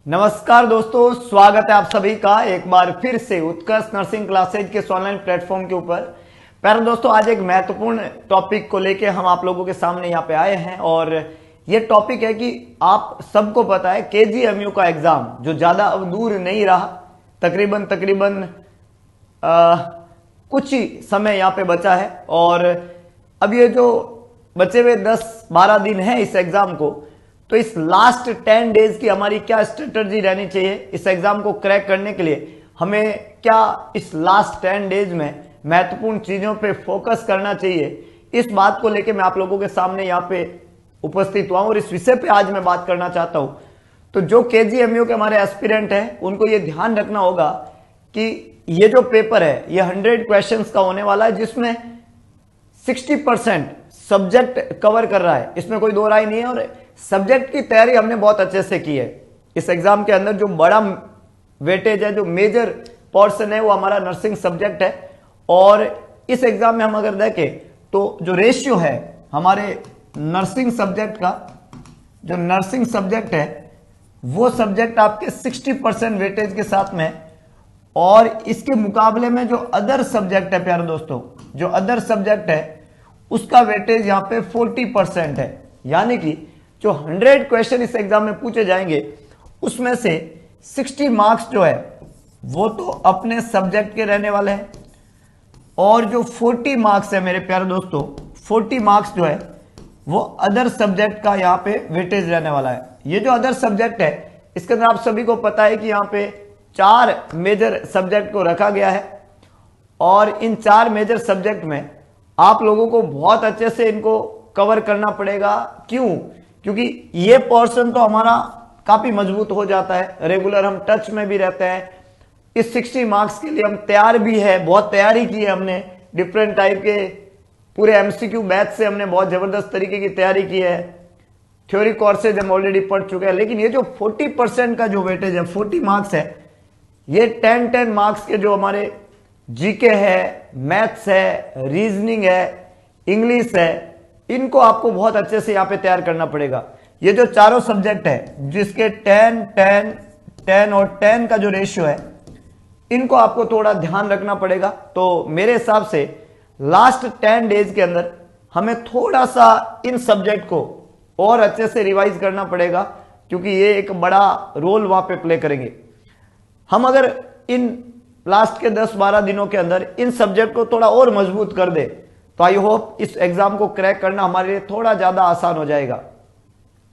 नमस्कार दोस्तों, स्वागत है आप सभी का एक बार फिर से उत्कर्ष नर्सिंग क्लासेज के ऑनलाइन प्लेटफॉर्म के ऊपर। प्यारे दोस्तों, आज एक महत्वपूर्ण टॉपिक को लेके हम आप लोगों के सामने यहाँ पे आए हैं और ये टॉपिक है कि आप सबको पता है केजीएमयू का एग्जाम जो ज्यादा अब दूर नहीं रहा, तकरीबन कुछ ही समय यहाँ पे बचा है और अब ये जो बचे हुए 10-12 दिन है इस एग्जाम को, तो इस लास्ट 10 डेज की हमारी क्या स्ट्रेटजी रहनी चाहिए इस एग्जाम को क्रैक करने के लिए, हमें क्या इस लास्ट 10 डेज में महत्वपूर्ण चीजों पे फोकस करना चाहिए, इस बात को लेके मैं आप लोगों के सामने यहाँ पे उपस्थित हुआ हूं और इस विषय पे आज मैं बात करना चाहता हूं। तो जो केजीएमयू के हमारे एस्पिरेंट हैं उनको ये ध्यान रखना होगा कि ये जो पेपर है ये 100 क्वेश्चंस का होने वाला है, जिसमें 60% सब्जेक्ट कवर कर रहा है, इसमें कोई दो राय नहीं है। और सब्जेक्ट की तैयारी हमने बहुत अच्छे से की है। इस एग्जाम के अंदर जो बड़ा वेटेज है, जो मेजर पोर्शन है, वो हमारा नर्सिंग सब्जेक्ट है। और इस एग्जाम में हम अगर देखें तो जो रेशियो है हमारे नर्सिंग सब्जेक्ट का, जो नर्सिंग सब्जेक्ट है वो सब्जेक्ट आपके 60% वेटेज के साथ में, और इसके मुकाबले में जो अदर सब्जेक्ट है प्यारे दोस्तों, जो अदर सब्जेक्ट है उसका वेटेज यहां पे 40% है। यानी कि जो 100 क्वेश्चन इस एग्जाम में पूछे जाएंगे उसमें से 60 मार्क्स जो है वो तो अपने सब्जेक्ट के रहने वाले हैं, और जो 40 मार्क्स है मेरे प्यारे दोस्तों, 40 मार्क्स जो है वो अदर सब्जेक्ट का यहाँ पे वेटेज रहने वाला है। ये जो अदर सब्जेक्ट है इसके अंदर आप सभी को पता है कि यहाँ पे 4 मेजर सब्जेक्ट को रखा गया है, और इन 4 मेजर सब्जेक्ट में आप लोगों को बहुत अच्छे से इनको कवर करना पड़ेगा। क्यों? क्योंकि ये पोर्शन तो हमारा काफी मजबूत हो जाता है, रेगुलर हम टच में भी रहते हैं। इस 60 मार्क्स के लिए हम तैयार भी है, बहुत तैयारी की है हमने, डिफरेंट टाइप के पूरे एमसीक्यू बैच से हमने बहुत जबरदस्त तरीके की तैयारी की है। थ्योरी कोर्सेज हम ऑलरेडी पढ़ चुके हैं। लेकिन ये जो 40% का जो वेटेज है, 40 मार्क्स है, ये 10 मार्क्स के जो हमारे जीके है, मैथ्स है, रीजनिंग है, इंग्लिश है, इनको आपको बहुत अच्छे से यहाँ पे तैयार करना पड़ेगा। ये जो चारों सब्जेक्ट है जिसके 10, 10, 10 और 10 का जो रेशियो है, इनको आपको थोड़ा ध्यान रखना पड़ेगा। तो मेरे हिसाब से लास्ट 10 डेज के अंदर हमें थोड़ा सा इन सब्जेक्ट को और अच्छे से रिवाइज करना पड़ेगा, क्योंकि ये एक बड़ा रोल वहां पे प्ले करेंगे। हम अगर इन लास्ट के 10-12 दिनों के अंदर इन सब्जेक्ट को थोड़ा और मजबूत कर दे तो आई होप इस एग्जाम को क्रैक करना हमारे लिए थोड़ा ज्यादा आसान हो जाएगा।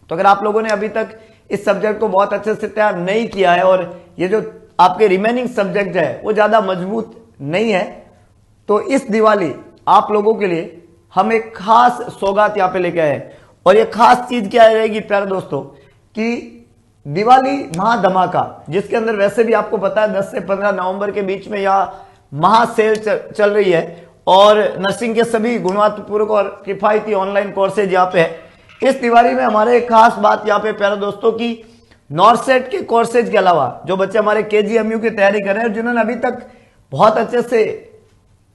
तो अगर आप लोगों ने अभी तक इस सब्जेक्ट को बहुत अच्छे से तैयार नहीं किया है और ये जो आपके रिमेनिंग सब्जेक्ट है वो ज्यादा मजबूत नहीं है, तो इस दिवाली आप लोगों के लिए हम एक खास सौगात यहाँ पे लेके आए हैं। और ये खास चीज क्या रहेगी प्यारे दोस्तों कि दिवाली महाधमाका, जिसके अंदर वैसे भी आपको पता है 10 से 15 नवंबर के बीच में यहाँ महासेल चल रही है, और नर्सिंग के सभी गुणवत्तापूर्ण और किफायती ऑनलाइन कोर्सेज यहाँ पे है। इस दिवाली में हमारे एक खास बात यहाँ पे प्यारे दोस्तों की नॉर्सेट के कोर्सेज के अलावा जो बच्चे हमारे केजीएमयू की तैयारी कर रहे हैं, जिन्होंने अभी तक बहुत अच्छे से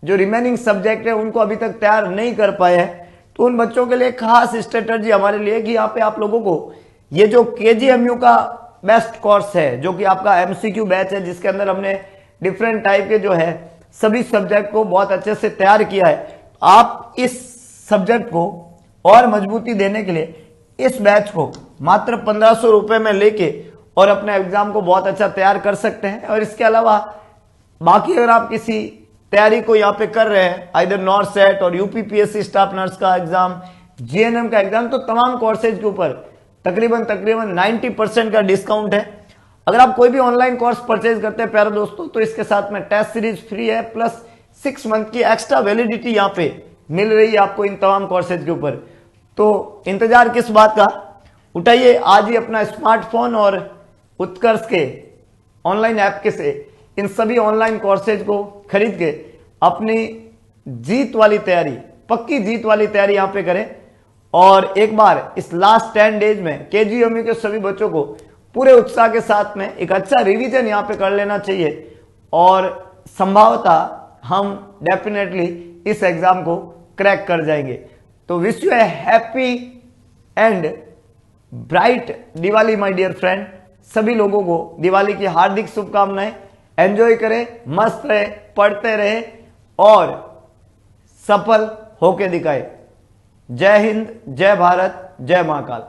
जो रिमेनिंग सब्जेक्ट है उनको अभी तक तैयार नहीं कर पाए हैं, तो उन बच्चों के लिए खास स्ट्रेटजी हमारे लिए कि यहाँ पे आप लोगों को ये जो केजीएमयू का बेस्ट कोर्स है, जो कि आपका एमसीक्यू बैच है, जिसके अंदर हमने डिफरेंट टाइप के जो है सभी सब्जेक्ट को बहुत अच्छे से तैयार किया है, आप इस सब्जेक्ट को और मजबूती देने के लिए इस बैच को मात्र 1500 रुपए में लेके और अपने एग्जाम को बहुत अच्छा तैयार कर सकते हैं। और इसके अलावा बाकी अगर आप किसी तैयारी को यहाँ पे कर रहे हैं, आइदर नॉर्सेट और यूपीपीएससी स्टाफ नर्स का एग्जाम, जीएनएम का एग्जाम, तो तमाम कोर्सेज के ऊपर तकरीबन 90% का डिस्काउंट है। अगर आप कोई भी ऑनलाइन कोर्स परचेज करते हैं प्यारे दोस्तों, तो इसके साथ में टेस्ट सीरीज फ्री है, प्लस 6 मंथ की एक्स्ट्रा वैलिडिटी यहाँ पे मिल रही है आपको इन तमाम कोर्सेज के ऊपर। तो इंतजार किस बात का, उठाइए आज ही अपना स्मार्टफोन और उत्कर्ष के ऑनलाइन ऐप के से इन सभी ऑनलाइन कोर्सेज को खरीद के अपनी जीत वाली तैयारी, पक्की जीत वाली तैयारी यहाँ पे करें। और एक बार इस लास्ट 10 डेज में केजीएमयू के सभी बच्चों को पूरे उत्साह के साथ में एक अच्छा रिवीजन यहाँ पे कर लेना चाहिए, और संभवतः हम डेफिनेटली इस एग्जाम को क्रैक कर जाएंगे। तो wish you a happy and bright Diwali my dear friend. सभी लोगों को दिवाली की हार्दिक शुभकामनाएं। एंजॉय करें, मस्त रहे, पढ़ते रहे और सफल होके दिखाए। जय हिंद, जय भारत, जय महाकाल।